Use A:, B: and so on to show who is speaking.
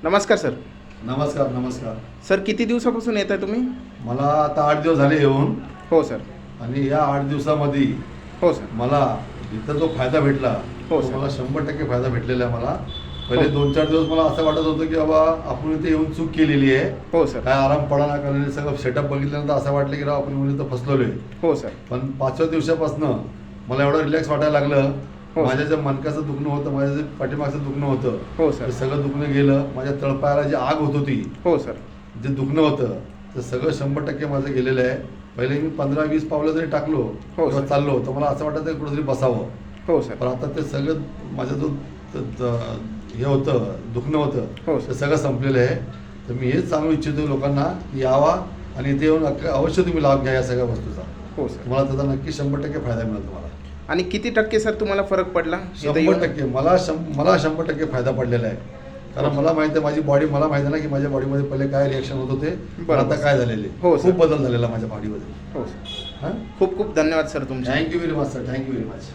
A: नमस्कार सर.
B: नमस्कार नमस्कार.
A: सर किती दिवसापासून येत आहे तुम्ही?
B: मला आता 8 दिवस झाले येऊन.
A: हो सर.
B: आणि या 8 दिवसामध्ये
A: हो सर.
B: मला इथं जो फायदा भेटला
A: हो
B: तो
A: सर.
B: मला 100% फायदा भेटलेला आहे. मला पहिले
A: हो.
B: 2-4 दिवस मला असं वाटत होतं की बाबा आपण इथे येऊन चूक केलेली आहे.
A: हो सर.
B: काय आराम पडा ना केलेलं सगळं सेटअप बघितल्यानंतर असं वाटलं की राव आपण येऊन इथं फसलोय.
A: हो सर.
B: पण 5व्या दिवसापासून मला एवढं रिलॅक्स वाटायला लागलं.
A: हो.
B: माझ्या जे मणक्याचं दुखणं होतं, माझ्या जे पाठीमागचं दुखणं होतं,
A: हो सर.
B: ते सगळं दुखणं गेलं. माझ्या तळपायाला जी आग होत होती,
A: हो सर.
B: जे दुखणं होतं ते सगळं 100% माझं गेलेलं आहे. पहिले मी 15-20 पावलं जरी टाकलो
A: हो
B: किंवा
A: सर.
B: चाललो तर मला असं वाटायचं कुठेतरी बसावं.
A: हो सर.
B: पण आता ते सगळं माझं जो हे होतं दुखणं होतं
A: हो
B: ते
A: सर.
B: सगळं संपलेलं आहे. तर मी हेच सांगू इच्छितो लोकांना की यावा आणि इथे येऊन अवश्य तुम्ही लाभ घ्या या सगळ्या वस्तूचा.
A: हो सर.
B: तुम्हाला त्याचा नक्की 100% फायदा मिळेल तुम्हाला.
A: आणि किती टक्के सर तुम्हाला फरक पडला इथं येऊन?
B: 100% मला 100% फायदा पडलेला आहे. कारण मला माहिती आहे माझी बॉडी, मला माहिती आहे ना की माझ्या बॉडीमध्ये पहिले काय रिॲक्शन होत होते, पण आता काय झालेले.
A: हो सर.
B: खूप बदल झालेला माझ्या बॉडीमध्ये.
A: हो सर.
B: हां,
A: खूप खूप धन्यवाद सर तुमचे.
B: Thank you very much sir. Thank you very much.